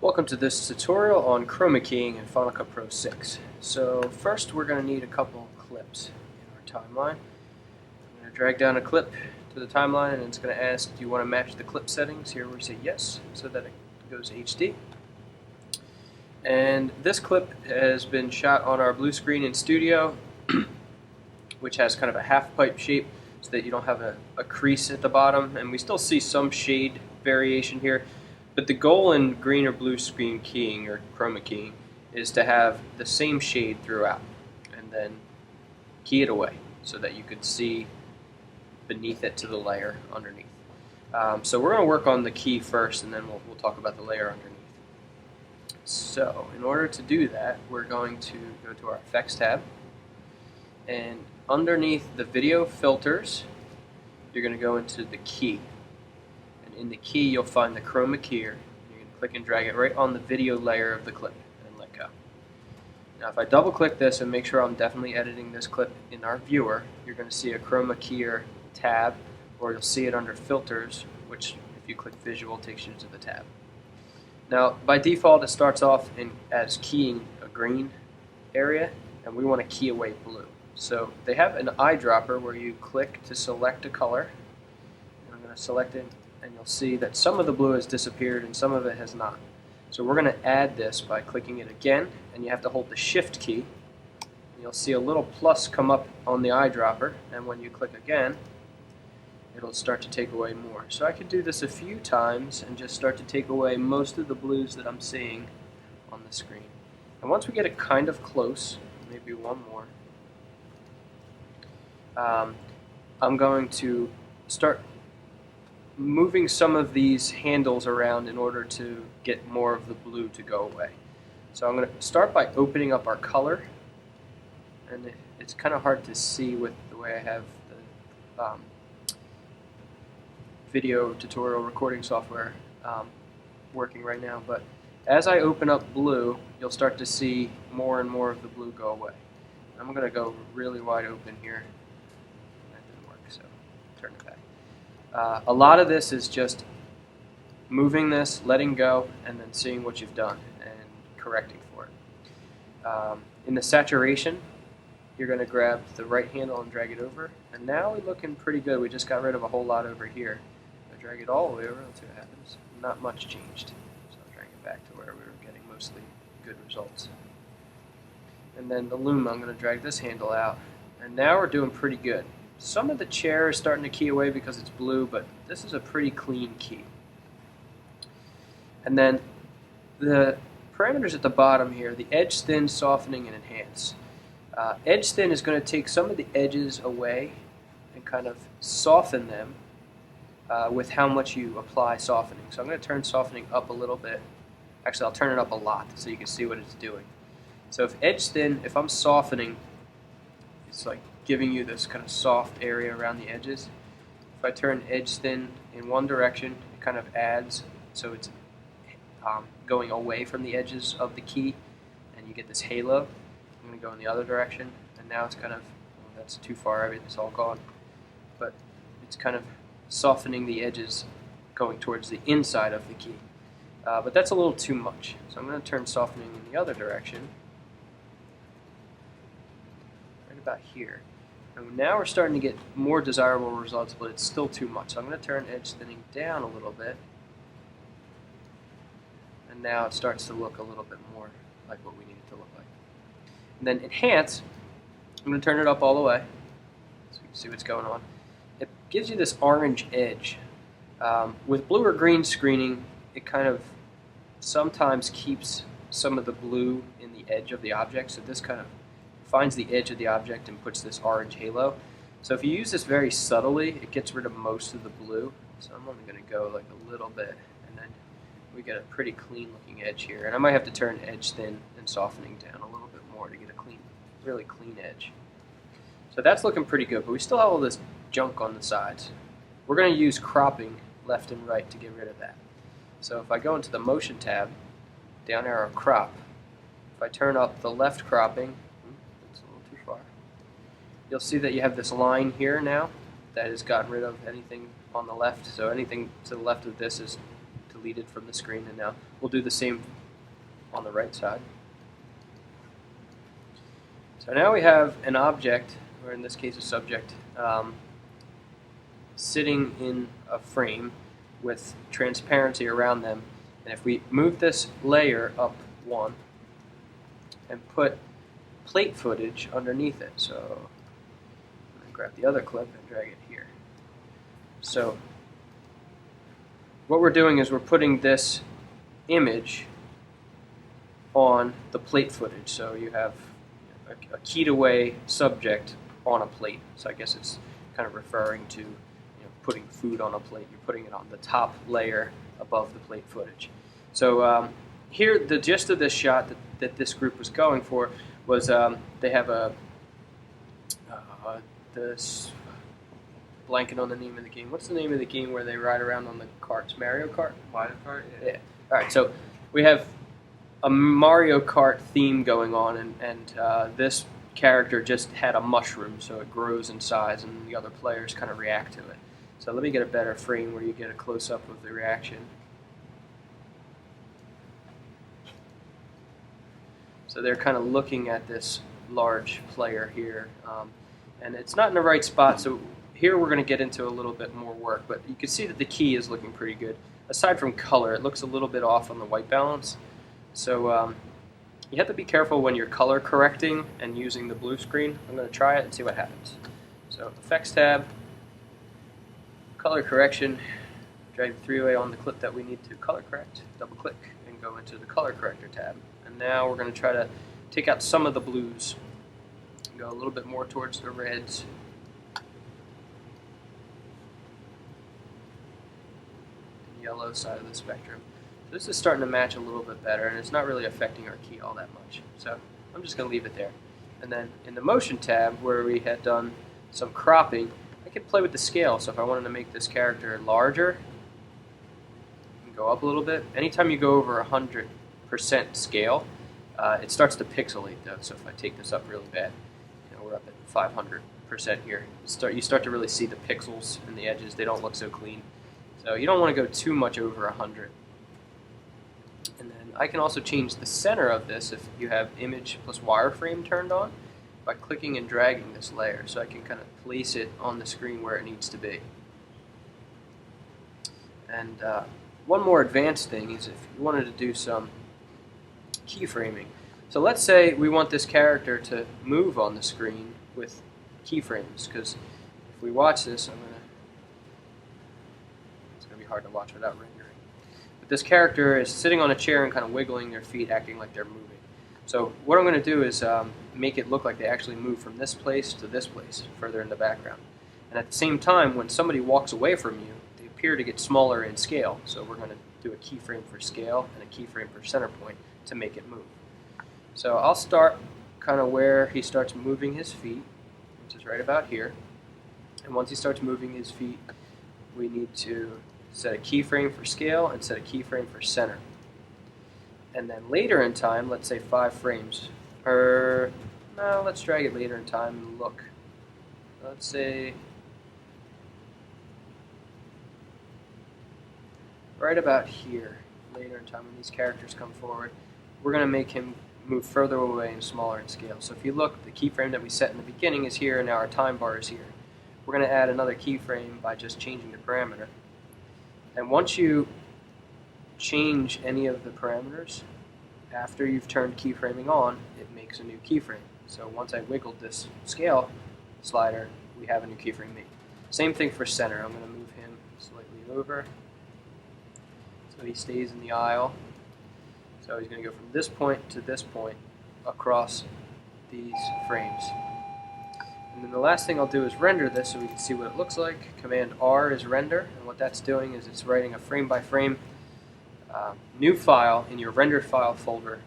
Welcome to this tutorial on chroma keying in Final Cut Pro 6. So first we're going to need a couple clips in our timeline. I'm going to drag down a clip to the timeline and it's going to ask, do you want to match the clip settings? Here we say yes, so that it goes HD. And this clip has been shot on our blue screen in Studio, which has kind of a half pipe shape so that you don't have a crease at the bottom, and we still see some shade variation here. But the goal in green or blue screen keying or chroma keying is to have the same shade throughout and then key it away so that you could see beneath it to the layer underneath. So we're going to work on the key first and then we'll talk about the layer underneath. So in order to do that, we're going to go to our Effects tab, and underneath the video filters you're going to go into the key. In the key, you'll find the chroma keyer. You can click and drag it right on the video layer of the clip and let go. Now, if I double click this and make sure I'm definitely editing this clip in our viewer, you're going to see a chroma keyer tab, or you'll see it under filters, which if you click visual takes you to the tab. Now, by default, it starts off as keying a green area, and we want to key away blue. So they have an eyedropper where you click to select a color. And I'm going to select it, and you'll see that some of the blue has disappeared and some of it has not. So we're going to add this by clicking it again, and you have to hold the Shift key. And you'll see a little plus come up on the eyedropper, and when you click again, it'll start to take away more. So I could do this a few times and just start to take away most of the blues that I'm seeing on the screen. And once we get it kind of close, maybe one more, I'm going to start moving some of these handles around in order to get more of the blue to go away. So I'm going to start by opening up our color, and it's kind of hard to see with the way I have the video tutorial recording software working right now, but as I open up blue, you'll start to see more and more of the blue go away. I'm going to go really wide open here. That didn't work, so turn it back. A lot of this is just moving this, letting go, and then seeing what you've done and correcting for it. In the saturation, you're going to grab the right handle and drag it over, and now we're looking pretty good. We just got rid of a whole lot over here. I drag it all the way over, let's see what happens. Not much changed, so I'll drag it back to where we were getting mostly good results. And then the Luma, I'm going to drag this handle out, and now we're doing pretty good. Some of the chair is starting to key away because it's blue, but this is a pretty clean key. And then the parameters at the bottom here, the edge thin, softening, and enhance. Edge thin is going to take some of the edges away and kind of soften them with how much you apply softening. So I'm going to turn softening up a little bit. Actually, I'll turn it up a lot so you can see what it's doing. So if edge thin, if I'm softening, it's like giving you this kind of soft area around the edges. If I turn edge thin in one direction, it kind of adds, so it's going away from the edges of the key, and you get this halo. I'm going to go in the other direction, and now it's kind of, well, that's too far, it's all gone. But it's kind of softening the edges going towards the inside of the key. But that's a little too much. So I'm going to turn softening in the other direction, right about here. And now we're starting to get more desirable results, but it's still too much. So I'm going to turn edge thinning down a little bit. And now it starts to look a little bit more like what we need it to look like. And then enhance, I'm going to turn it up all the way so you can see what's going on. It gives you this orange edge. With blue or green screening, it kind of sometimes keeps some of the blue in the edge of the object. So this kind of finds the edge of the object and puts this orange halo. So if you use this very subtly, it gets rid of most of the blue. So I'm only going to go like a little bit, and then we get a pretty clean looking edge here. And I might have to turn edge thin and softening down a little bit more to get a clean, really clean edge. So that's looking pretty good, but we still have all this junk on the sides. We're going to use cropping left and right to get rid of that. So if I go into the motion tab, down arrow crop, if I turn up the left cropping, you'll see that you have this line here now that has gotten rid of anything on the left. So anything to the left of this is to deleted from the screen, and now we'll do the same on the right side. So now we have an object, or in this case a subject, sitting in a frame with transparency around them. And if we move this layer up one and put plate footage underneath it, so I'm going to grab the other clip and drag it here. So what we're doing is we're putting this image on the plate footage. So you have a keyed away subject on a plate. So I guess it's kind of referring to putting food on a plate. You're putting it on the top layer above the plate footage. So here, the gist of this shot that this group was going for was they have this blanking on the name of the game. What's the name of the game where they ride around on the carts? Mario Kart? Mario Kart? Yeah. All right. So we have a Mario Kart theme going on, and this character just had a mushroom, so it grows in size, and the other players kind of react to it. So let me get a better frame where you get a close-up of the reaction. So they're kind of looking at this large player here, and it's not in the right spot, so here we're going to get into a little bit more work, but you can see that the key is looking pretty good. Aside from color, it looks a little bit off on the white balance. So you have to be careful when you're color correcting and using the blue screen. I'm going to try it and see what happens. So Effects tab, color correction, drag the three-way on the clip that we need to color correct, double click, and go into the color corrector tab. And now we're going to try to take out some of the blues, go a little bit more towards the reds. Yellow side of the spectrum. So this is starting to match a little bit better, and it's not really affecting our key all that much. So I'm just going to leave it there. And then in the motion tab, where we had done some cropping, I could play with the scale. So if I wanted to make this character larger, you can go up a little bit. Anytime you go over 100% scale, it starts to pixelate though. So if I take this up really bad, we're up at 500% here. You start to really see the pixels and the edges. They don't look so clean. So you don't want to go too much over 100. And then I can also change the center of this if you have Image+wireframe turned on by clicking and dragging this layer. So I can kind of place it on the screen where it needs to be. And one more advanced thing is if you wanted to do some keyframing. So let's say we want this character to move on the screen with keyframes, because if we watch this, it's going to be hard to watch without rendering. But this character is sitting on a chair and kind of wiggling their feet, acting like they're moving. So what I'm going to do is make it look like they actually move from this place to this place, further in the background. And at the same time, when somebody walks away from you, they appear to get smaller in scale. So we're going to do a keyframe for scale and a keyframe for center point to make it move. So I'll start kind of where he starts moving his feet, which is right about here. And once he starts moving his feet, we need to set a keyframe for scale and set a keyframe for center. And then later in time, let's say 5 frames. Or, no, let's drag it later in time and look. Let's say right about here, later in time when these characters come forward, we're going to make him move further away and smaller in scale. So if you look, the keyframe that we set in the beginning is here, and now our time bar is here. We're going to add another keyframe by just changing the parameter. And once you change any of the parameters, after you've turned keyframing on, it makes a new keyframe. So once I wiggled this scale slider, we have a new keyframe made. Same thing for center. I'm going to move him slightly over so he stays in the aisle. So he's going to go from this point to this point across these frames. And then the last thing I'll do is render this so we can see what it looks like. Command R is render, and what that's doing is it's writing a frame-by-frame new file in your rendered file folder,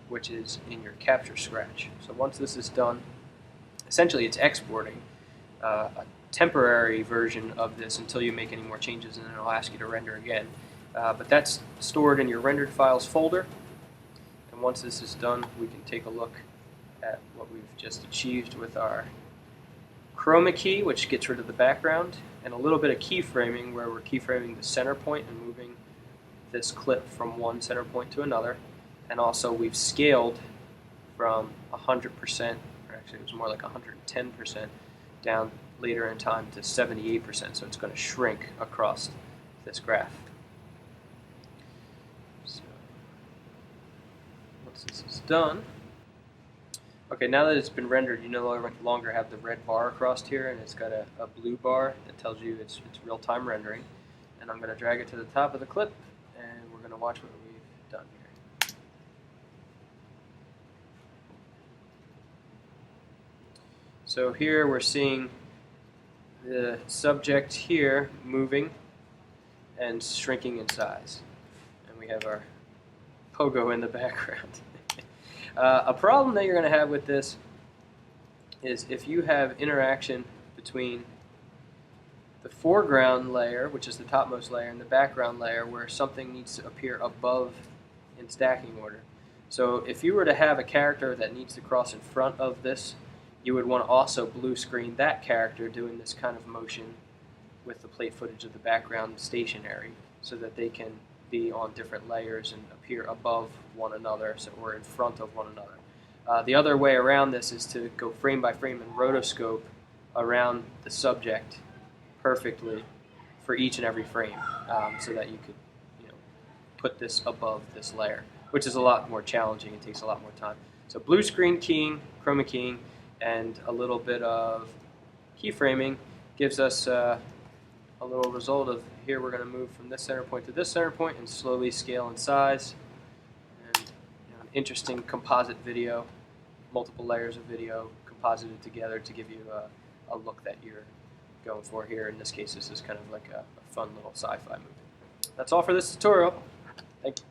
which is in your capture scratch. So once this is done, essentially it's exporting a temporary version of this until you make any more changes, and then it'll ask you to render again. But that's stored in your rendered files folder. And once this is done, we can take a look at what we've just achieved with our Chroma Key, which gets rid of the background, and a little bit of keyframing where we're keyframing the center point and moving this clip from one center point to another, and also we've scaled from 100%, or actually it was more like 110%, down later in time to 78%, so it's going to shrink across this graph. So once this is done, okay, now that it's been rendered, you no longer have the red bar across here, and it's got a blue bar that tells you it's real-time rendering. And I'm going to drag it to the top of the clip, and we're going to watch what we've done here. So here we're seeing the subject here moving and shrinking in size. And we have our pogo in the background. A problem that you're going to have with this is if you have interaction between the foreground layer, which is the topmost layer, and the background layer where something needs to appear above in stacking order. So if you were to have a character that needs to cross in front of this, you would want to also blue screen that character doing this kind of motion with the plate footage of the background stationary so that they can be on different layers and appear above one another, so or in front of one another. The other way around this is to go frame by frame and rotoscope around the subject perfectly for each and every frame, so that you could, put this above this layer, which is a lot more challenging and takes a lot more time. So blue screen keying, chroma keying, and a little bit of keyframing gives us a little result of here we're going to move from this center point to this center point and slowly scale in size. And an interesting composite video, multiple layers of video composited together to give you a look that you're going for here. In this case, this is kind of like a fun little sci-fi movie. That's all for this tutorial. Thank you.